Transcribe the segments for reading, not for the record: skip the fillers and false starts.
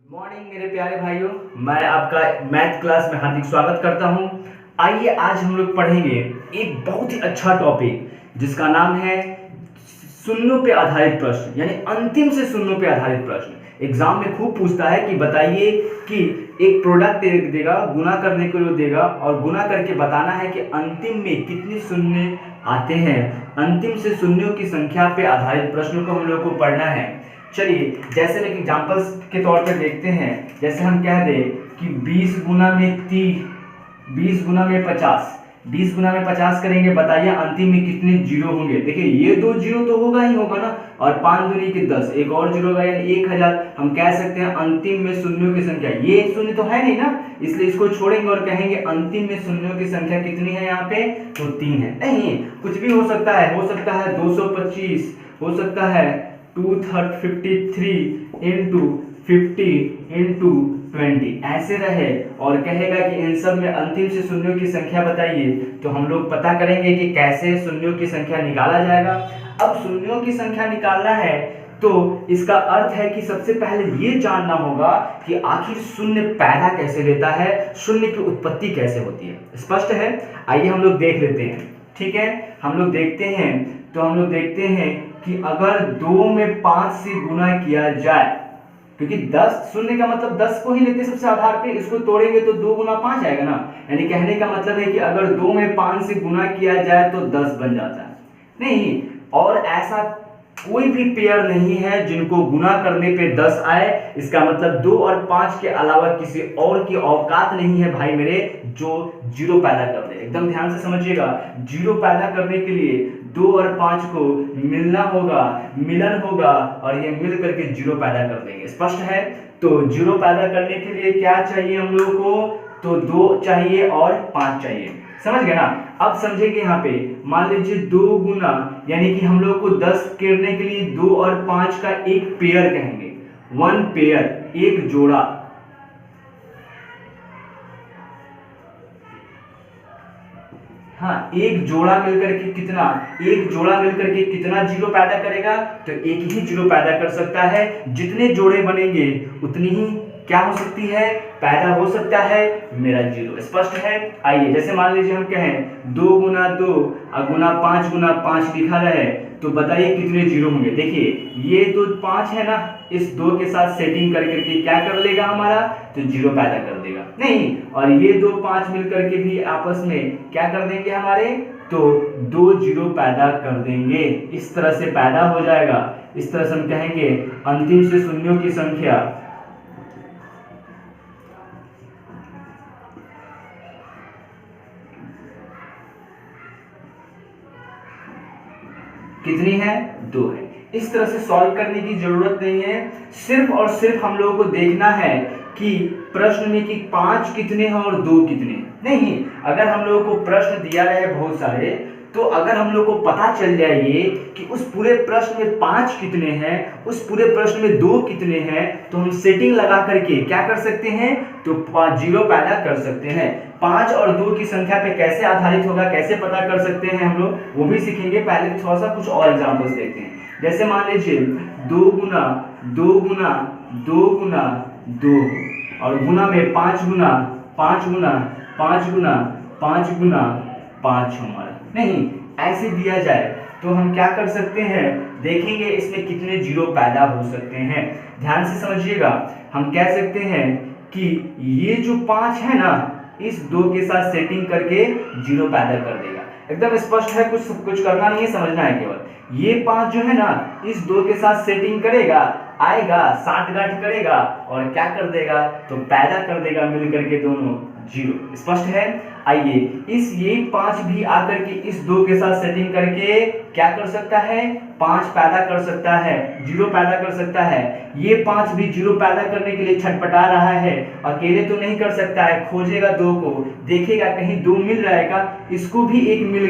Morning मेरे प्यारे भाइयों, मैं आपका मैथ क्लास में हार्दिक स्वागत करता हूं। आइए आज हम लोग पढ़ेंगे एक बहुत ही अच्छा टॉपिक जिसका नाम है शून्यों पे आधारित प्रश्न, यानी अंतिम से शून्यों पे आधारित प्रश्न। एग्जाम में खूब पूछता है कि बताइए कि एक प्रोडक्ट देगा, गुना करने के लिए देगा और गुना करके बताना है कि अंतिम में कितने शून्य आते हैं। अंतिम से शून्यों की संख्या पे आधारित प्रश्नों को हम लोग को पढ़ना है। चलिए जैसे एक एग्जांपल्स के तौर पे देखते हैं। जैसे हम कह दें कि 20 गुना में 50 करेंगे, बताइए अंतिम में कितने जीरो होंगे। देखिए ये 2 जीरो तो होगा ही होगा ना, और 5 दूनी के 10, एक और जीरो होगा यानी 1000। हम कह सकते हैं अंतिम में शून्यों की संख्या, ये शून्य तो है नहीं ना, इसलिए इसको छोड़ेंगे और कहेंगे अंतिम में शून्यों की संख्या कितनी है यहाँ पे, तो 3 है। नहीं, कुछ भी हो सकता है 225, हो सकता है 253 इंटू 50 इंटू 20 ऐसे रहे, और कहेगा कि इन सब में अंतिम से शून्यों की संख्या बताइए। तो हम लोग पता करेंगे कि कैसे शून्यों की संख्या निकाला जाएगा। अब शून्यों की संख्या निकालना है तो इसका अर्थ है कि सबसे पहले ये जानना होगा कि आखिर शून्य पैदा कैसे लेता है, शून्य की उत्पत्ति कैसे होती है। स्पष्ट है? आइए हम लोग देख लेते हैं। ठीक है, हम लोग देखते हैं। तो हम लोग देखते हैं कि अगर 2 में 5 से गुना किया जाए, क्योंकि 10 शून्य का मतलब 10 को ही लेते सबसे आधार पे, इसको तोड़ेंगे तो 2 गुना 5 आएगा ना। यानी कहने का मतलब है कि अगर 2 में 5 से गुना किया जाए तो 10 बन जाता है। नहीं, और ऐसा कोई भी पेयर नहीं है जिनको गुना करने पे 10 आए। इसका मतलब 2 और 5 के अलावा किसी और की औकात नहीं है भाई मेरे जो जीरो पैदा कर दे। एकदम ध्यान से समझिएगा, जीरो पैदा करने के लिए 2 और 5 को मिलना होगा, मिलन होगा, और ये मिल करके जीरो पैदा कर देंगे। स्पष्ट है? तो जीरो पैदा करने के लिए क्या चाहिए हम लोगों को, तो 2 चाहिए और 5 चाहिए। समझ गए ना? अब समझेंगे यहाँ पे, मान लीजिए 2 गुना, यानी कि हम लोग को 10 करने के लिए 2 और 5 का एक पेयर कहेंगे, 1 पेयर, एक जोड़ा। हाँ, एक जोड़ा मिलकर के कितना जीरो पैदा करेगा, तो एक ही जीरो पैदा कर सकता है। जितने जोड़े बनेंगे उतनी ही क्या हो सकती है, पैदा हो सकता है मेरा जीरो। स्पष्ट है? आइए जैसे मान लीजिए हम कहें 2 गुना 2 गुना 5 लिखा रहे, तो बताइए कितने जीरो होंगे। देखिए ये तो 5 है ना, इस 2 के साथ सेटिंग करके क्या कर लेगा हमारा, तो जीरो पैदा कर देगा। नहीं, और ये 2 5 मिलकर के भी आपस में क्या कर देंगे हमारे, तो 2 जीरो पैदा कर देंगे। इस तरह से पैदा हो जाएगा। इस तरह से हम कहेंगे अंतिम से शून्यों की संख्या कितनी है, 2 है। इस तरह से सॉल्व करने की जरूरत नहीं है, सिर्फ और सिर्फ हम लोगों को देखना है कि प्रश्न में कि 5 कितने हैं और 2 कितने हैं। नहीं, अगर हम लोगों को प्रश्न दिया रहे बहुत सारे, तो अगर हम लोग को पता चल जाए ये कि उस पूरे प्रश्न में 5 कितने हैं, उस पूरे प्रश्न में 2 कितने हैं, तो हम सेटिंग लगा करके क्या कर सकते हैं, तो जीरो पैदा कर सकते हैं। 5 और 2 की संख्या पे कैसे आधारित होगा, कैसे पता कर सकते हैं हम लोग, वो भी सीखेंगे। पहले थोड़ा सा कुछ और एग्जांपल्स देखते हैं। जैसे मान लीजिए 2 गुना 2 गुना 2 गुना 2, और गुना में 5 गुना 5 गुना 5 गुना 5 गुना 5 हमारा। नहीं, ऐसे दिया जाए तो हम क्या कर सकते हैं, देखेंगे इसमें कितने जीरो पैदा हो सकते हैं। ध्यान से समझिएगा, हम कह सकते हैं कि ये जो 5 है ना, इस 2 के साथ सेटिंग करके जीरो पैदा कर देगा। एकदम स्पष्ट है, कुछ करना नहीं है, समझना है केवल। ये 5 जो है ना, इस 2 के साथ सेटिंग करेगा, आएगा, साठगांठ करेगा और क्या कर देगा, तो पैदा कर देगा मिल करके दोनों जीरो। स्पष्ट है? आइए ये 5 भी आकर के इस 2 के साथ सेटिंग करके क्या कर सकता है, 5 पैदा कर सकता है, जीरो पैदा कर सकता है। ये 5 भी जीरो पैदा करने के लिए छटपटा रहा है, अकेले तो नहीं कर सकता है, खोजेगा 2 को, देखेगा कहीं 2 मिल जाएगा, इसको भी एक मिल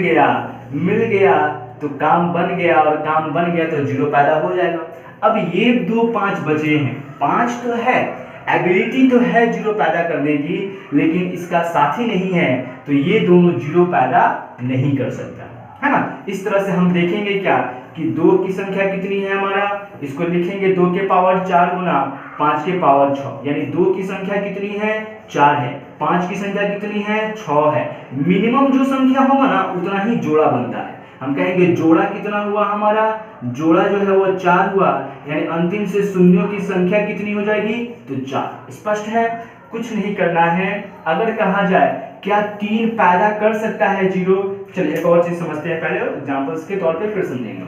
गया तो काम बन गया, और काम बन गया तो जीरो पैदा हो जाएगा। अब ये 2 5 बचे हैं, 5 तो है, एबिलिटी तो है जीरो पैदा करने की, लेकिन इसका साथी नहीं है, तो ये दोनों जीरो पैदा नहीं कर सकता है ना। इस तरह से हम देखेंगे क्या कि 2 की संख्या कितनी है हमारा, इसको लिखेंगे 2 के पावर 4 गुना 5 के पावर 6, यानी 2 की संख्या कितनी है 4 है, 5 की संख्या कितनी है 6 है। मिनिमम जो संख्या होगा ना उतना ही जोड़ा बनता है। हम कहेंगे जोड़ा कितना हुआ हमारा, जोड़ा जो है वो 4 हुआ, यानी अंतिम से शून्यों की संख्या कितनी हो जाएगी तो 4। स्पष्ट है, कुछ नहीं करना है। अगर कहा जाए क्या 3 पैदा कर सकता है 0, चलिए एक और चीज समझते हैं पहले, एग्जांपल्स के तौर पे फिर समझेंगे।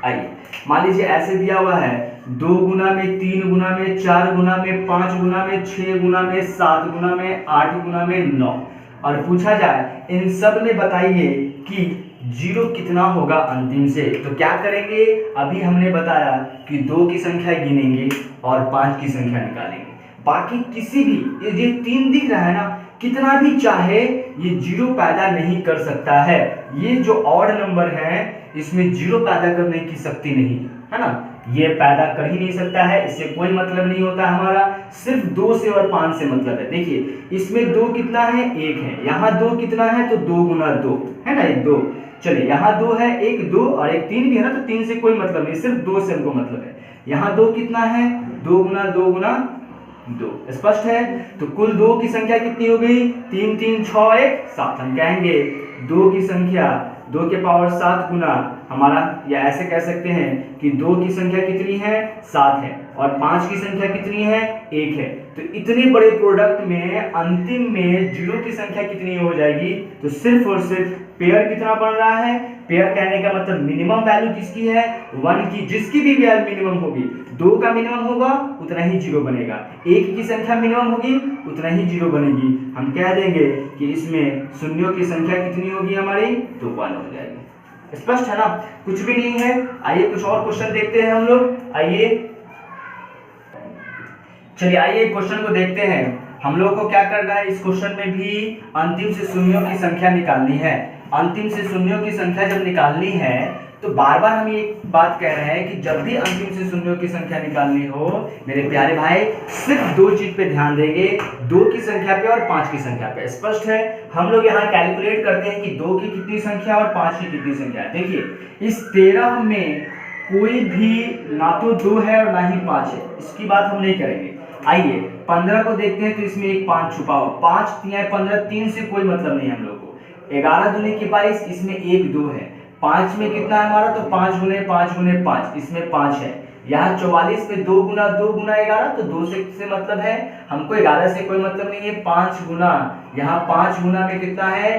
आइए मान लीजिए ऐसे दिया हुआ है 2 गुना में 3 गुना में 4 गुना में 5 गुना में 6 गुना में 7 गुना में 8 गुना में 9, और पूछा जाए इन सब में बताइए कि 0 कितना होगा अंतिम से। तो क्या करेंगे, अभी हमने बताया कि 2 की संख्या गिनेंगे और 5 की संख्या निकालेंगे। बाकी किसी भी ये 3 दिख रहा है ना, कितना भी चाहे ये 0 पैदा नहीं कर सकता है। ये जो ऑड नंबर है इसमें 0 पैदा करने की शक्ति नहीं है ना, ये पैदा कर ही नहीं सकता है, इससे कोई मतलब नहीं होता हमारा, सिर्फ 2 से और 5 से मतलब है। देखिए इसमें 2 कितना है 1 है, यहाँ 2 कितना है तो 2 गुना 2 है ना, 2। चलिए यहाँ 2 है, 1 2 और 1 3 भी है ना, तो 3 से कोई मतलब नहीं, सिर्फ 2 से हमको मतलब है। यहाँ 2 कितना है 2 गुना 2 गुना 2। स्पष्ट है, तो कुल 2 की संख्या कितनी हो गई 3 3 6 1 7। हम कहेंगे 2 की संख्या 2 के पावर 7 गुना हमारा, या ऐसे कह सकते हैं कि 2 की संख्या कितनी है 7 है और 5 की संख्या कितनी है 1 है। तो इतने बड़े प्रोडक्ट में अंतिम में 0 की संख्या कितनी हो जाएगी, तो सिर्फ और सिर्फ पेयर कितना बन रहा है। पेयर कहने का मतलब मिनिमम वैल्यू किसकी है 1 की, जिसकी भी वैल्यू मिनिमम होगी, 2 का मिनिमम होगा उतना ही 0 बनेगा, 1 की संख्या मिनिमम होगी उतना ही 0 बनेगी। हम कह देंगे कि इसमें शून्यों की संख्या कितनी होगी हमारी तो 1 हो जाएगी। स्पष्ट है ना, कुछ भी नहीं है। आइए कुछ और क्वेश्चन देखते हैं हम लोग। आइए चलिए आइए क्वेश्चन को देखते हैं। हम लोग को क्या करना है, इस क्वेश्चन में भी अंतिम से शून्यों की संख्या निकालनी है। अंतिम से शून्यों की संख्या जब निकालनी है तो बार बार हम एक बात कह रहे हैं कि जब भी अंतिम से शून्यों की संख्या निकालनी हो मेरे प्यारे भाई, सिर्फ 2 चीज पे ध्यान देंगे, 2 की संख्या पे और 5 की संख्या पे। स्पष्ट है, हम लोग यहाँ कैलकुलेट करते हैं कि 2 की कितनी संख्या और 5 की कितनी संख्या है। देखिए इस 13 में कोई भी ना तो 2 है और ना ही 5 है, इसकी बात हम नहीं करेंगे। आइए 15 को देखते हैं, तो इसमें एक 5 छुपा हो, 5 3 15, 3 से कोई मतलब नहीं हम लोग को। 11 दूनी की 22, इसमें 1 2 है। 5 में कितना है हमारा, तो 5 गुने 5 गुने 5, इसमें 5 है। यहाँ 44 में 2 गुना 11, तो 2 से मतलब है, हमको 11 से कोई मतलब नहीं है। 5 गुना, यहाँ 5 गुना में कितना है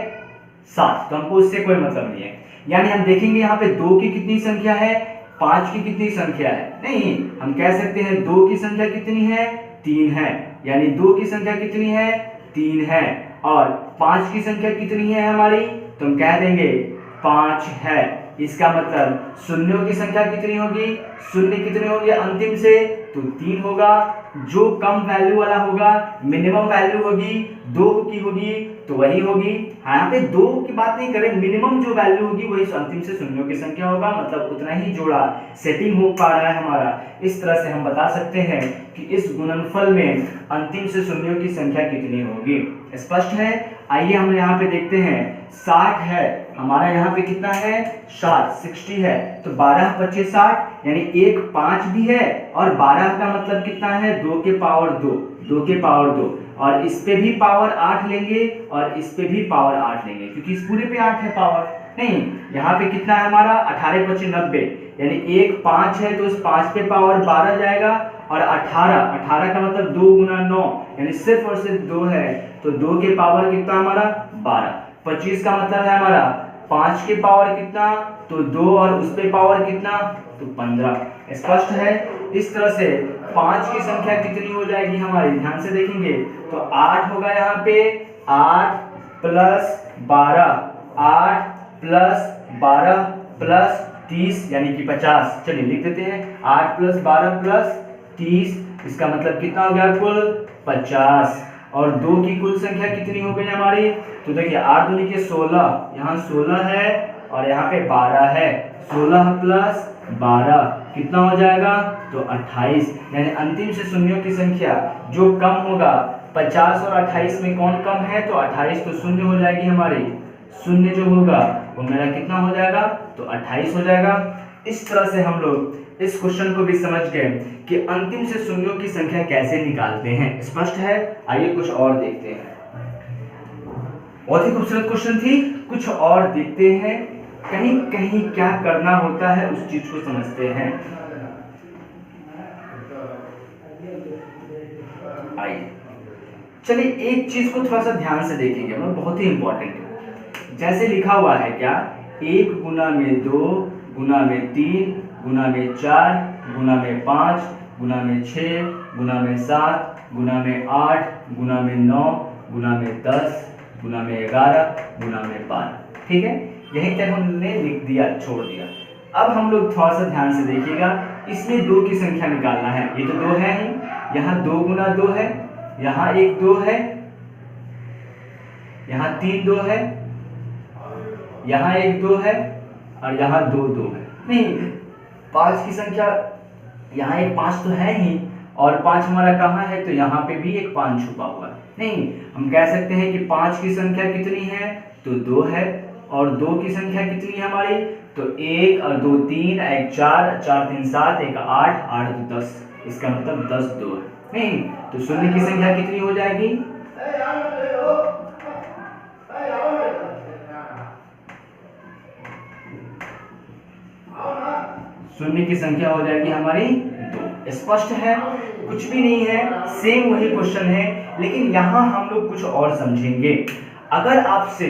7, तो हमको उससे कोई मतलब नहीं है। यानी हम देखेंगे यहाँ पे 2 की कितनी संख्या है, 5 की कितनी संख्या है, नहीं हम कह सकते हैं 2 की संख्या कितनी है 3 है, यानी 2 की संख्या कितनी है 3 है, और 5 की संख्या कितनी है हमारी, तो हम कह देंगे 5 है। इसका मतलब शून्यों की संख्या कितनी होगी, शून्य कितने होंगे अंतिम से, तो 3 होगा। जो कम वैल्यू वाला होगा, मिनिमम वैल्यू होगी 2 की होगी तो वही होगी। यहाँ पे 2 की बात नहीं करें, मिनिमम जो वैल्यू होगी वही अंतिम से शून्यों की संख्या होगा, मतलब उतना ही जोड़ा सेटिंग हो पा रहा है हमारा। इस तरह से हम बता सकते हैं कि इस गुणनफल में अंतिम से शून्यों की संख्या कितनी होगी। स्पष्ट है। आइए हम यहाँ पे देखते हैं 60 है हमारा, यहाँ पे कितना है 60 है, तो 12 25 60, यानी एक 5 भी है और 12 का मतलब कितना है 2 के पावर 2, 2 के पावर 2, और इस पे भी पावर 8 लेंगे और इस पे भी पावर 8 लेंगे, क्योंकि इस पूरे पे 8 है पावर। नहीं, यहाँ पे कितना है हमारा 18 25 90, यानी एक 5 है तो उस 5 पे पावर 12 जाएगा, और 18 का मतलब 2 गुना 9, यानी सिर्फ और सिर्फ 2 है, तो 2 के पावर कितना हमारा 12। 25 का मतलब है हमारा 5 के पावर कितना, तो 2, और उस पे पावर कितना, तो 15। स्पष्ट है। इस तरह से 5 की संख्या कितनी हो जाएगी हमारी, ध्यान से देखेंगे तो 8 होगा यहाँ पे, 8 प्लस 12, 8 प्लस 12 प्लस 30, यानी कि 50। चलिए लिख देते हैं 8 प्लस 12 प्लस 30, इसका मतलब कितना हो गया कुल 50। और 2 की कुल संख्या कितनी हो गई हमारी, तो देखिए 8 दूनी के 16, यहाँ 16 है और यहाँ पे 12 है, 16 प्लस 12 कितना हो जाएगा, तो 28। यानी अंतिम से शून्यों की संख्या जो कम होगा, 50 और 28 में कौन कम है, तो 28 तो शून्य हो जाएगी हमारी, शून्य जो होगा वो मेरा कितना हो जाएगा, तो 28 हो जाएगा। इस तरह से हम लोग इस क्वेश्चन को भी समझ गए कि अंतिम से शून्यों की संख्या कैसे निकालते हैं। स्पष्ट है? आइए कुछ और देखते हैं। बहुत ही खूबसूरत क्वेश्चन थी, कुछ और देखते हैं, कहीं कहीं क्या करना होता है उस चीज को समझते हैं। आइए चलिए एक चीज को थोड़ा सा ध्यान से देखेंगे, मतलब बहुत ही इंपॉर्टेंट है। जैसे लिखा हुआ है क्या, 1 गुना में 2 गुना में 3 गुना में 4 गुना में 5 गुना में 6 गुना में 7 गुना में 8 गुना में 9 गुना में 10 गुना में 11 गुना में 12। ठीक है, यहीं तक हमने लिख दिया, छोड़ दिया। अब हम लोग थोड़ा सा ध्यान से देखिएगा, इसमें 2 की संख्या निकालना है। ये तो 2 है ही, यहाँ 2 गुना 2 है, यहाँ एक 2 है, यहाँ 3 2 है, यहाँ एक 2 है और यहाँ 2 2 है। नहीं, 5 की संख्या, यहाँ एक 5 तो है ही और 5 हमारा कहाँ है, तो यहाँ पे भी एक 5 छुपा हुआ है। नहीं, हम कह सकते हैं कि 5 की संख्या कितनी है, तो 2 है, और 2 की संख्या कितनी है हमारी, तो 1 और 2 3, 1 4, 4 3 7, 1 8, 8 2 10, इसका मतलब 10 2 है। नहीं, तो शून्य की संख्या कितनी हो जाएगी, शून्य की संख्या हो जाएगी हमारी 2। स्पष्ट है? कुछ भी नहीं है, सेम वही क्वेश्चन है, लेकिन यहां हम लोग कुछ और समझेंगे। अगर आपसे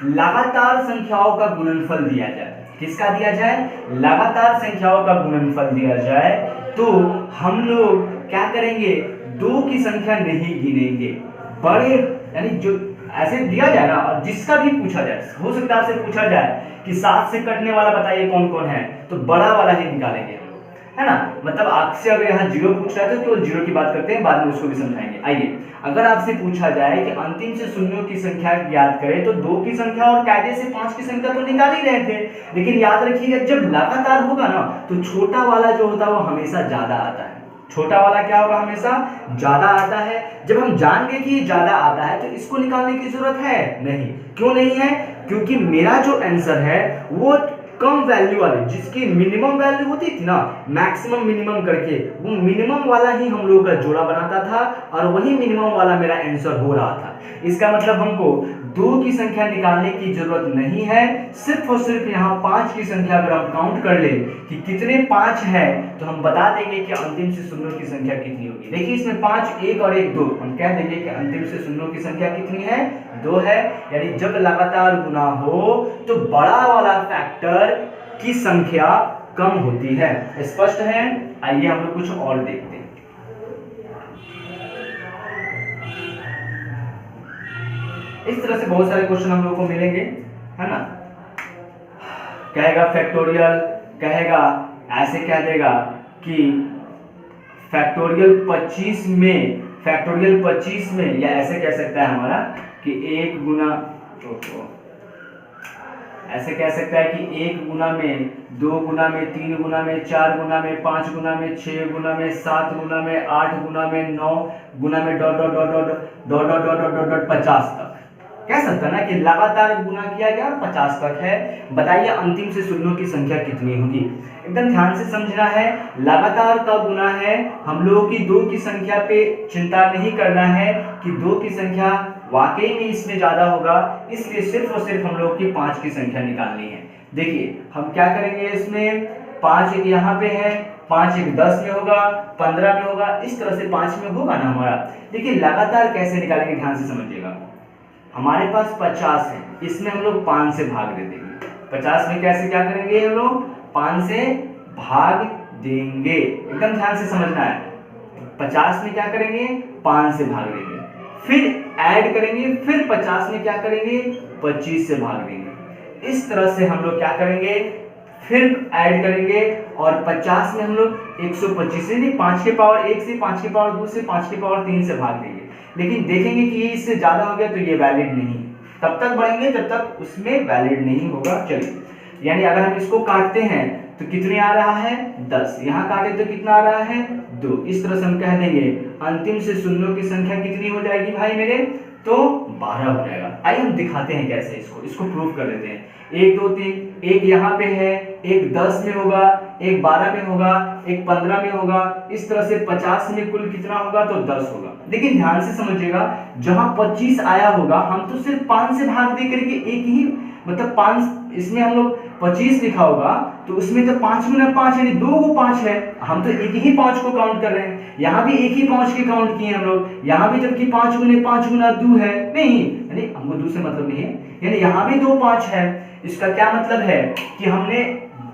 लगातार संख्याओं का गुणनफल दिया जाए, किसका दिया जाए, लगातार संख्याओं का गुणनफल दिया जाए, तो हम लोग क्या करेंगे, 2 की संख्या नहीं गिनेंगे। बड़े यानी जो ऐसे दिया जाए ना, और जिसका भी पूछा जाए, हो सकता है आपसे पूछा जाए कि 7 से कटने वाला बताइए कौन कौन है, तो बड़ा वाला ही निकालेंगे हम लोग, है ना। मतलब आपसे अगर यहाँ 0 पूछ रहा है तो केवल 0 की बात करते हैं, बाद में उसको भी समझाएंगे। आइए, अगर आपसे पूछा जाए कि अंतिम से शून्यों की संख्या याद करें, तो 2 की संख्या और कायदे से 5 की संख्या तो निकाल ही रहे थे, लेकिन याद रखिएगा जब लगातार होगा ना, तो छोटा वाला जो होता है वो हमेशा ज्यादा आता है। छोटा वाला क्या होगा, हमेशा ज्यादा आता है। जब हम जान गए कि ये ज्यादा आता है, तो इसको निकालने की जरूरत है नहीं। क्यों नहीं है, क्योंकि मेरा जो आंसर है वो कम वैल्यू वाले, जिसकी मिनिमम वैल्यू होती थी ना, मैक्सिमम मिनिमम करके, वो मिनिमम वाला ही हम लोग का जोड़ा बनाता था, और वही मिनिमम वाला मेरा आंसर हो रहा था। इसका मतलब हमको 2 की संख्या निकालने की जरूरत नहीं है, सिर्फ और सिर्फ यहाँ 5 की संख्या अगर हम काउंट कर ले कि कितने 5 है, तो हम बता देंगे कि अंतिम से शून्यों की संख्या कितनी होगी। देखिए इसमें 5, 1 और 1 2, हम कह देंगे कि अंतिम से शून्यों की संख्या कितनी है, 2 है। यानी जब लगातार गुना हो तो बड़ा वाला फैक्टर की संख्या कम होती है। स्पष्ट है? आइए हम लोग कुछ और देखते हैं। इस तरह से बहुत सारे क्वेश्चन हम लोग को मिलेंगे, है ना। कहेगा फैक्टोरियल, कहेगा ऐसे कह देगा कि फैक्टोरियल 25 में, फैक्टोरियल 25 में, या ऐसे कह सकता है हमारा कि 1 गुना, ऐसे कह सकता है कि 1 गुना में, 2 गुना में, 3 गुना में, 4 गुना में, 5 गुना में, 6 गुना में, 7 गुना में, 8 गुना में, 9 गुना में, dot dot dot dot dot dot dot dot dot 50 तक कह सकता है ना कि लगातार गुना किया गया और 50 तक है। बताइए अंतिम से शून्यों की संख्या कितनी होगी। एकदम ध्यान से समझना है, लगातार का गुना है, हम लोगों की 2 की संख्या पे चिंता नहीं करना है कि 2 की संख्या वाकई में इसमें ज्यादा होगा, इसलिए सिर्फ और सिर्फ हम लोग की 5 की संख्या निकालनी है। देखिए हम क्या करेंगे, इसमें 5 एक यहाँ पे है, 5 एक 10 में होगा, 15 में होगा, इस तरह से 5 में होगा ना हमारा। देखिए लगातार कैसे निकालेंगे, ध्यान से समझिएगा। हमारे पास 50 है, इसमें हम लोग 5 से भाग दे देंगे। 50 में कैसे क्या करेंगे, हम लोग 5 से भाग देंगे। एकदम ध्यान से समझना है, 50 में क्या करेंगे, 5 से भाग देंगे, फिर ऐड करेंगे, फिर 50 में क्या करेंगे, 25 से भाग देंगे। इस तरह से हम लोग क्या करेंगे, फिर ऐड करेंगे, और 50 में हम लोग 125 से नहीं, 5 के पावर 1 से, 5 के पावर 2 से, 5 के पावर 3 से भाग देंगे। लेकिन देखेंगे कि ये इससे ज्यादा हो गया तो ये वैलिड नहीं, तब तक बढ़ेंगे जब तक उसमें वैलिड नहीं होगा। चलिए, यानी अगर हम इसको काटते हैं तो कितने आ रहा है, 10, यहाँ काटे तो कितना आ रहा है, 2। इस तरह से हम कह देंगे अंतिम से शून्यों की संख्या कितनी हो जाएगी भाई मेरे, तो 12 हो जाएगा। आइए हम दिखाते हैं कैसे इसको प्रूव कर लेते हैं। 1 2 3, एक यहाँ पे है, एक 10 में होगा, एक 12 में होगा, एक 15 में होगा, इस तरह से 50 में कुल कितना होगा तो 10 होगा। लेकिन ध्यान से समझिएगा, जहां 25 आया होगा हम तो सिर्फ 5 से भाग दे करके एक ही, मतलब 5, इसमें हम लोग 25 लिखा होगा तो उसमें तो 5 गुना 5 यानी 2 को 5 है, हम तो एक ही 5 को काउंट कर रहे हैं। यहाँ भी एक ही 5 के काउंट किए हम लोग, यहाँ भी जबकि 5 गुना 2 है, नहीं यानी हमको 2 से मतलब नहीं है, यानी यहाँ भी 2 5 है। इसका क्या मतलब है कि हमने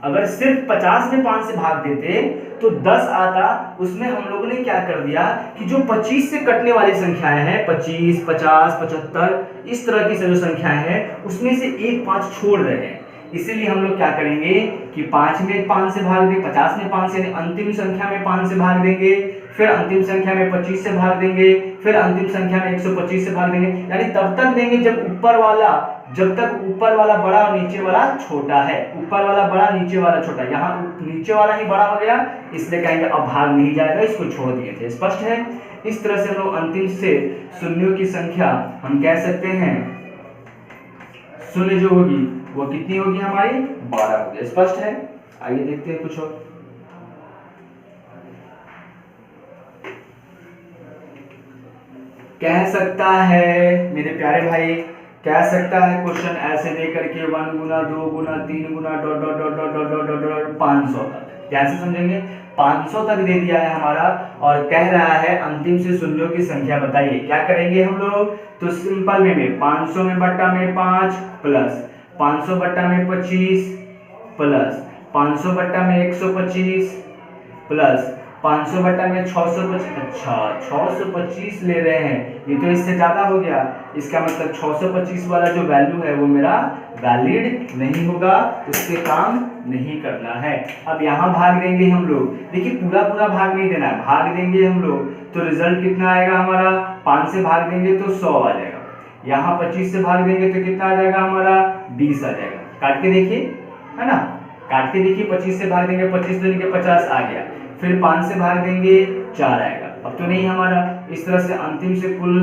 अगर सिर्फ 50 में 5 से भाग देते तो 10 आता, उसमें हम लोगों ने क्या कर दिया कि जो 25 से कटने वाली संख्याएं हैं, 25, 50, 75 इस तरह की जो संख्याएं हैं उसमें से एक 5 छोड़ रहे हैं। इसीलिए हम लोग क्या करेंगे कि 5 में 5 से भाग देंगे, 50 में 5 से, अंतिम संख्या में 5 से भाग देंगे, फिर अंतिम संख्या में 25 से भाग देंगे, फिर अंतिम संख्या में 125 से भाग देंगे, यानी तब तक देंगे जब तक ऊपर वाला बड़ा और नीचे वाला छोटा है। ऊपर वाला बड़ा, नीचे वाला छोटा, यहाँ नीचे वाला ही बड़ा हो गया, इसलिए कहेंगे अब भाग नहीं जाएगा, इसको छोड़ दिए थे। स्पष्ट है? इस तरह से हम लोग अंतिम से शून्यों की संख्या हम कह सकते हैं, शून्य जो होगी वो कितनी होगी हमारी 12 होगी। स्पष्ट है? आइए देखते हैं कुछ और। कह सकता है मेरे प्यारे भाई, कह सकता है क्वेश्चन ऐसे दे करके 1 गुना 2 गुना 3 गुना dot dot dot dot dot dot dot dot 500 तक, कैसे समझेंगे? 500 तक दे दिया है हमारा और कह रहा है अंतिम से शून्यों की संख्या बताइए। क्या करेंगे हम लोग? तो सिंपल में 500 में बट्टा में 5 प्लस 500 बट्टा में 25 प्लस 500 बट्टा में 125 प्लस 500 बट्टा में 625। अच्छा 625 ले रहे हैं, ये तो इससे ज्यादा हो गया, इसका मतलब 625 वाला जो वैल्यू है वो मेरा वैलिड नहीं होगा, उसके काम नहीं करना है। अब यहाँ भाग देंगे हम लोग, देखिए पूरा भाग नहीं देना है, भाग देंगे हम लोग तो रिजल्ट कितना आएगा हमारा, 5 से भाग देंगे तो 100 आ जाएगा, यहाँ 25 से भाग देंगे तो कितना आ जाएगा हमारा 20 आ जाएगा। काट के देखिए, है ना, काट के देखिए, 25 से भाग देंगे 25 दूनी के 50 आ गया, फिर 5 से भाग देंगे 4 आएगा, अब तो नहीं हमारा। इस तरह से अंतिम से कुल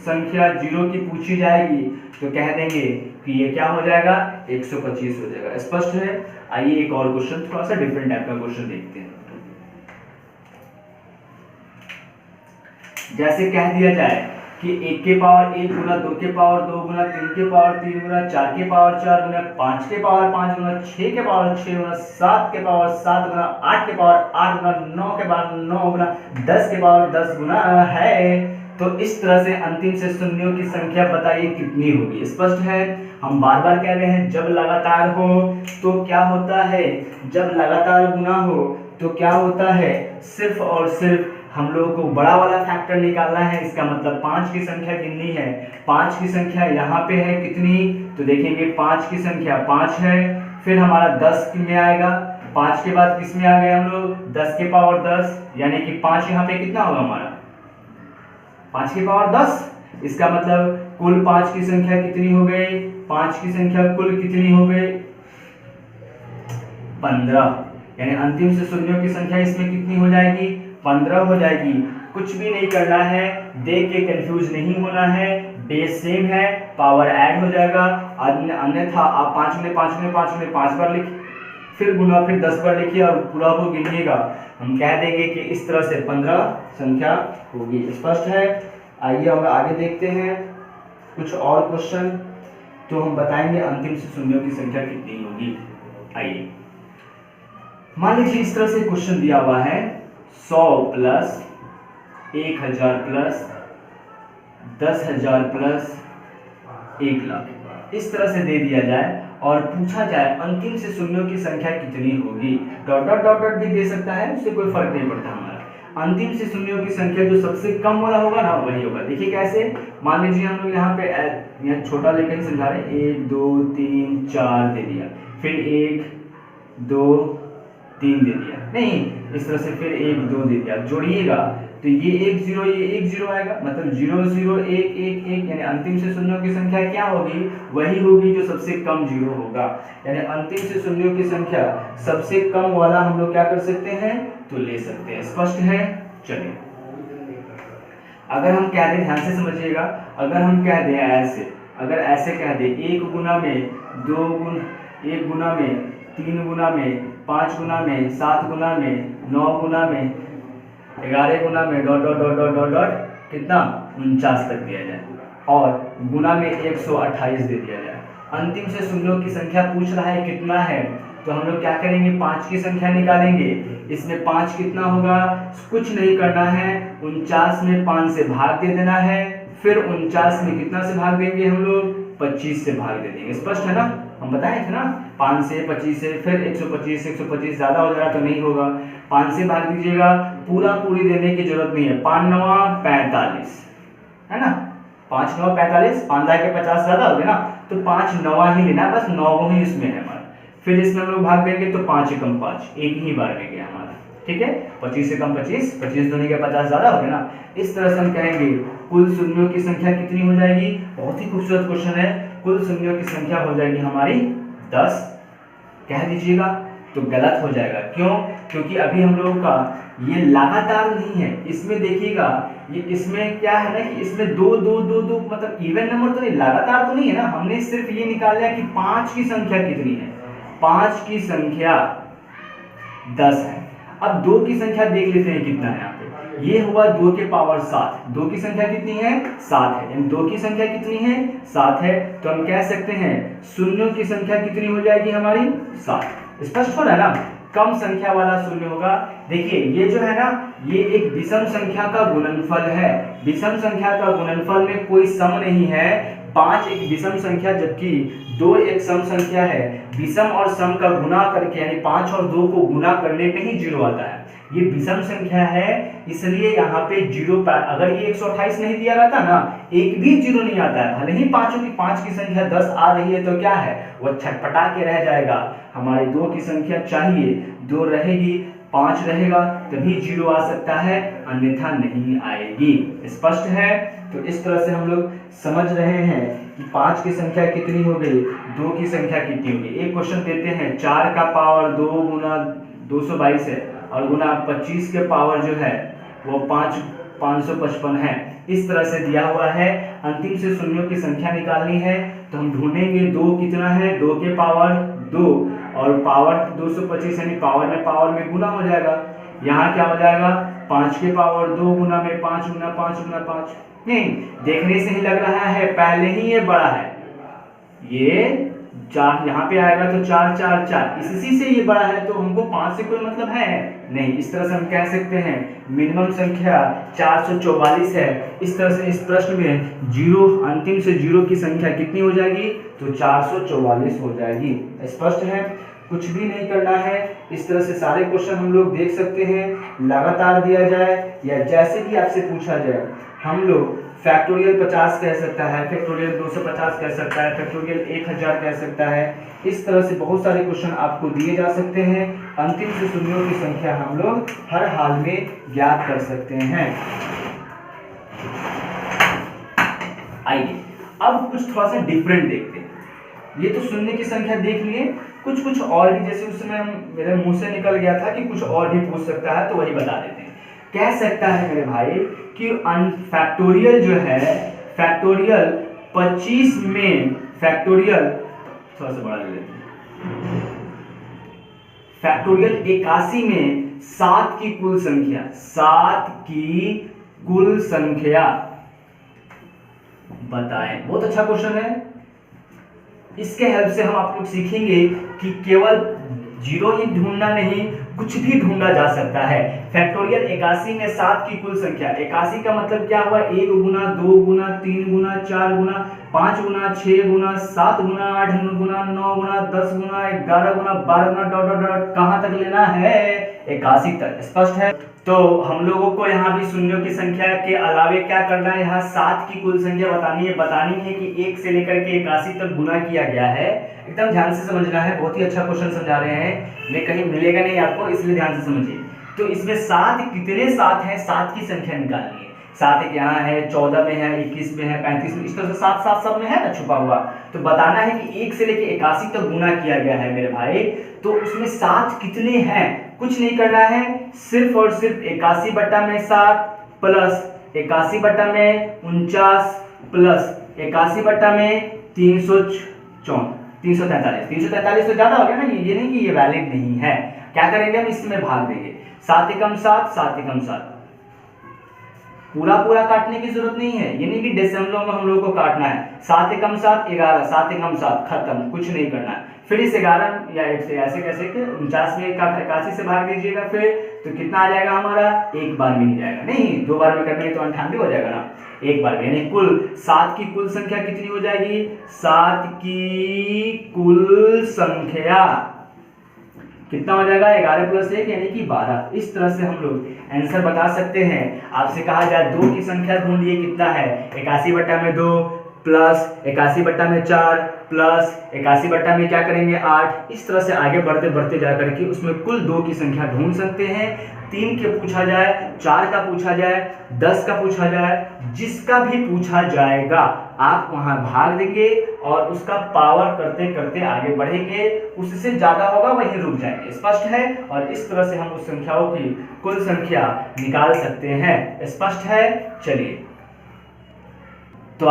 संख्या 0 की पूछी जाएगी तो कह देंगे कि ये क्या हो जाएगा 125 हो जाएगा। स्पष्ट है? आइए एक और क्वेश्चन, थोड़ा सा डिफरेंट टाइप का क्वेश्चन देखते हैं। जैसे कह दिया जाए कि 1 के पावर 1 गुना 2 के पावर 2 गुना 3 के पावर 3 गुना 4 के पावर 4 गुना 5 के पावर 5 गुना 6 के पावर 6 गुना 7 के पावर 7 गुना 8 के पावर 8 गुना 9 के पावर 9 गुना 10 के पावर 10 गुना है। तो इस तरह से अंतिम से शून्यों की संख्या बताइए कितनी होगी। स्पष्ट है? हम बार बार कह रहे हैं जब लगातार हो तो क्या होता है, जब लगातार गुना हो तो क्या होता है, सिर्फ और सिर्फ हम लोगों को बड़ा वाला फैक्टर निकालना है। इसका मतलब 5 की संख्या गिननी है। 5 की संख्या यहाँ पे है कितनी, तो देखेंगे 5 की संख्या 5 है, फिर हमारा 10 में आएगा, 5 के बाद किस में आ गए हम लोग 10 के पावर 10, यानी कि 5 यहाँ पे कितना होगा हमारा 5 के पावर 10। इसका मतलब कुल 5 की संख्या कितनी हो गई, 5 की संख्या कुल कितनी हो गई 15, यानी अंतिम से शून्यों की संख्या इसमें कितनी हो जाएगी 15 हो जाएगी। कुछ भी नहीं करना है, देख के कंफ्यूज नहीं होना है, बेस सेम है, पावर ऐड हो जाएगा। अन्यथा आप 5 में 5 में 5 में 5 बार लिख, फिर गुना, फिर 10 बार लिखिए और पूरा वो गिनिएगा। हम कह देंगे कि इस तरह से 15 संख्या होगी। स्पष्ट है? आइए हम आगे देखते हैं कुछ और क्वेश्चन, तो हम बताएंगे अंतिम से शून्यों की संख्या कितनी होगी। आइए मान लीजिए इस तरह से क्वेश्चन दिया हुआ है 100 प्लस 1000 प्लस 10,000 प्लस 1 लाख, इस तरह से दे दिया जाए और पूछा जाए अंतिम से शून्यों की संख्या कितनी होगी। डॉट डॉट डॉट डॉट भी दे सकता है, उससे कोई फर्क नहीं पड़ता हमारा। अंतिम से शून्यों की संख्या जो सबसे कम वाला होगा ना वही होगा। देखिए कैसे, मान लीजिए हम लोग यहाँ पे यहाँ छोटा लेकर ही समझा रहे हैं, 1 2 3 4 दे दिया, फिर 1 2 3 दे दिया, नहीं इस तरह से फिर 1 2 दे दिया, जोड़िएगा तो ये 1 0 ये 1 0 आएगा, मतलब 0 0 1 1 1, यानी अंतिम से शून्यों की संख्या क्या होगी, वही होगी जो सबसे कम 0 होगा। यानी अंतिम से शून्यों की संख्या सबसे कम वाला हम लोग क्या कर सकते हैं तो ले सकते हैं। स्पष्ट है? चलिए अगर हम कह दें, ध्यान से समझिएगा, अगर हम कह दें ऐसे, अगर ऐसे कह दें 1 गुना में 2 गुना, 1 गुना में 3 गुना में 5 गुना में 7 गुना में 9 गुना में 11 गुना में dot dot dot dot dot dot कितना 49 तक दिया जाए और गुना में 128 दे दिया जाए। अंतिम से शून्यों की संख्या पूछ रहा है कितना है, तो हम लोग क्या करेंगे, 5 की संख्या निकालेंगे। इसमें 5 कितना होगा, कुछ नहीं करना है, 49 में 5 से भाग दे देना है, फिर 49 में कितना से भाग देंगे हम लोग, 25 से भाग दे देंगे। स्पष्ट है ना, हम बताए थे ना, 5 से 25 से फिर 125, 125 ज़्यादा हो जाएगा तो नहीं होगा, 5 से भाग दीजिएगा, पूरी देने की जरूरत नहीं है, 5 9 45 है ना, 5 9 45, 5 के 50 ज़्यादा हो गया ना, तो 5 9 ही लेना, बस 9 ही इसमें है हमारा। फिर इसमें हम लोग भाग देंगे तो 5 एकम 5, एक ही बार में गया हमारा, ठीक है। 25 से कम 25, 25 दूनी के 50 ज़्यादा हो गया ना। इस तरह से हम कहेंगे कुल शून्यों की संख्या कितनी हो जाएगी, बहुत ही खूबसूरत क्वेश्चन है, कुल शून्यों की संख्या हो जाएगी हमारी 10। कह दीजिएगा तो गलत हो जाएगा, क्यों, क्योंकि अभी हम लोगों का ये लगातार नहीं है, इसमें देखिएगा, ये इसमें क्या है ना कि इसमें 2 2 2 2 मतलब इवन नंबर तो नहीं, लगातार तो नहीं है ना, हमने सिर्फ ये निकाल लिया कि 5 की संख्या कितनी है, 5 की संख्या 10 है। अब 2 की संख्या देख लेते हैं कितना है यहाँ पे, ये हुआ 2 के पावर 7, 2 की संख्या कितनी है 7 है, यानी 2 की संख्या कितनी है 7 है, तो हम कह सकते हैं शून्यों की संख्या कितनी हो जाएगी हमारी 7। स्पष्ट हो रहा है ना, कम संख्या वाला शून्य होगा। देखिए ये जो है ना, ये एक विषम संख्या का गुणनफल है, विषम संख्या का गुणनफल में कोई सम नहीं है, 5 एक विषम संख्या जबकि 2 एक सम संख्या है, विषम और सम का गुना करके यानी 5 और 2 को गुना करने पे ही 0 आता है, ये विषम संख्या है, इसलिए यहाँ पे 0 अगर ये 128 नहीं दिया रहता ना, एक भी 0 नहीं आता है, भले ही 5 की संख्या 10 आ रही है तो क्या है, वो छटपटा के रह जाएगा। हमारे 2 की संख्या चाहिए, 2 रहेगी, 5 रहेगा तभी 0 आ सकता है, अन्यथा नहीं आएगी। स्पष्ट है, तो इस तरह से हम लोग समझ रहे हैं कि 5 की संख्या कितनी हो गई, 2 की संख्या कितनी होगी। एक क्वेश्चन देते हैं, 4 का पावर 2 गुना 222 है और गुना 25 के पावर जो है वो 555 है, इस तरह से दिया हुआ है। अंतिम से शून्यों की संख्या निकालनी है तो हम ढूंढेंगे 2 कितना है, 2 के पावर 2 और पावर 225 यानी पावर में गुना हो जाएगा, यहाँ क्या हो जाएगा 5 के पावर 2 गुना में 5 गुना 5 गुना 5, नहीं देखने से ही लग रहा है पहले ही ये बड़ा है, ये 4 यहाँ पे आएगा तो 4 4 4, इसी से ये बड़ा है, तो हमको 5 से कोई मतलब है नहीं। इस तरह से हम कह सकते हैं मिनिमम संख्या 444 है। इस तरह से इस प्रश्न में 0 अंतिम से 0 की संख्या कितनी हो जाएगी, तो 444 हो जाएगी। स्पष्ट है, कुछ भी नहीं करना है, इस तरह से सारे क्वेश्चन हम लोग देख सकते हैं, लगातार दिया जाए या जैसे भी आपसे पूछा जाए, हम लोग फैक्टोरियल 50 कह सकता है, फैक्टोरियल 250 कह सकता है, फैक्टोरियल 1000 कह सकता है। इस तरह से बहुत सारे क्वेश्चन आपको दिए जा सकते हैं। अंतिम से शून्यों की संख्या हम लोग हर हाल में ज्ञात कर सकते हैं। आइए अब कुछ थोड़ा सा डिफरेंट देखते हैं। ये तो शून्य की संख्या देख लिए, कुछ और भी, जैसे उस समय मेरे मुंह से निकल गया था कि कुछ और भी पूछ सकता है, तो वही बता देते हैं। कह सकता है मेरे भाई कि फैक्टोरियल जो है, फैक्टोरियल 25 में, फैक्टोरियल थोड़ा सा बड़ा ले लेते हैं, फैक्टोरियल 81 में 7 की कुल संख्या, 7 की कुल संख्या बताएं। बहुत अच्छा क्वेश्चन है, इसके हेल्प से हम आप लोग सीखेंगे कि केवल 0 ही ढूंढना नहीं, कुछ भी ढूंढा जा सकता है। फैक्टोरियल 81 में 7 की कुल संख्या, 81 का मतलब क्या हुआ, 1 गुना 2 गुना 3 गुना 4 गुना 5 गुना 6 गुना 7 गुना 8 गुना 9 गुना 10 गुना 11 गुना 12 गुना डॉट डॉट डॉट कहां तक लेना है, 81 तक। स्पष्ट है, तो हम लोगों को यहाँ भी शून्यों की संख्या के अलावे क्या करना है, यहाँ 7 की कुल संख्या बतानी है कि 1 से लेकर के 81 तक गुना किया गया है। एकदम ध्यान से समझना है, बहुत ही अच्छा क्वेश्चन समझा रहे हैं, मैं कहीं मिलेगा नहीं आपको, इसलिए ध्यान से समझिए। तो इसमें 7 कितने 7 हैं, 7 की संख्या निकालनी है। 7 एक यहाँ है, 14 में है, 21 में है, 35 में, इस तरह से 7 सब में है ना छुपा हुआ। तो बताना है कि 1 से लेकर 81 तक गुना किया गया है मेरे भाई, तो उसमें 7 कितने हैं, कुछ नहीं करना है, सिर्फ और सिर्फ 81 बटा में 7 प्लस 81 बटा में 49 प्लस 81 बटा में 343 तो ज्यादा हो गया ना, ये नहीं कि ये वैलिड नहीं है। क्या करेंगे हम, इसमें भाग देंगे, 7 एकम 7, 7 एकम 7। पूरा पूरा काटने की जरूरत नहीं है, ये नहीं कि डेसिमलों में हम लोग को काटना है। 7 एकम 7 11, 7 एकम 7 खत्म, कुछ नहीं करना है। फिर इस 11 या ऐसे कैसे कि 49 में 81 से भाग दीजिएगा, फिर तो कितना आ जाएगा हमारा, एक बार में ही जाएगा, नहीं 2 बार में करने तो 98 हो जाएगा ना, एक बार में। यानी कुल 7 की कुल संख्या कितनी हो जाएगी, 7 की कुल संख्या कितना हो जाएगा, 11 प्लस 1 यानी कि 12। इस तरह से हम लोग आंसर बता सकते हैं। आपसे कहा जाए 2 की संख्या ढूंढिए, कितना है, 81 बटा में 2 प्लस 81 बटा में 4 प्लस 81 बटा में क्या करेंगे 8। इस तरह से आगे बढ़ते बढ़ते जा करके उसमें कुल 2 की संख्या ढूंढ सकते हैं। 3 के पूछा जाए, 4 का पूछा जाए, 10 का पूछा जाए, जिसका भी पूछा जाएगा आप वहां भाग देंगे और उसका पावर करते करते आगे बढ़ेंगे, उससे ज्यादा होगा वहीं रुक जाएंगे। स्पष्ट है? और इस तरह से हम उस संख्याओं की कुल संख्या निकाल सकते हैं। स्पष्ट है? चलिए, तो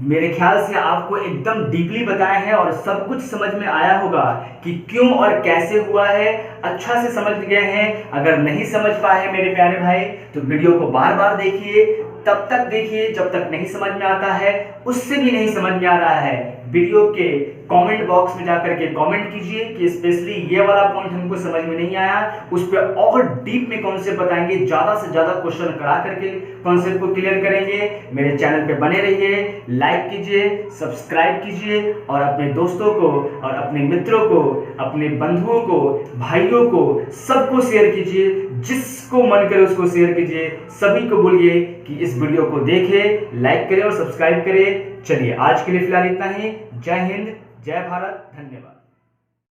मेरे ख्याल से आपको एकदम डीपली बताया है और सब कुछ समझ में आया होगा कि क्यों और कैसे हुआ है, अच्छा से समझ गए हैं। अगर नहीं समझ पाए मेरे प्यारे भाई तो वीडियो को बार बार देखिए, तब तक देखिए जब तक नहीं समझ में आता है। उससे भी नहीं समझ में आ रहा है, वीडियो के कमेंट बॉक्स में जाकर के कमेंट कीजिए कि स्पेशली ये वाला पॉइंट हमको समझ में नहीं आया, उस पर और डीप में कॉन्सेप्ट बताएंगे, ज्यादा से ज्यादा क्वेश्चन करा करके कॉन्सेप्ट को क्लियर करेंगे। मेरे चैनल पे बने रहिए, लाइक कीजिए, सब्सक्राइब कीजिए और अपने दोस्तों को और अपने मित्रों को, अपने बंधुओं को, भाइयों को, सबको शेयर कीजिए। जिसको मन करे उसको शेयर कीजिए। सभी को बोलिए कि इस वीडियो को देखे, लाइक करें और सब्सक्राइब करें। चलिए आज के लिए फिलहाल इतना ही। जय हिंद, जय भारत, धन्यवाद।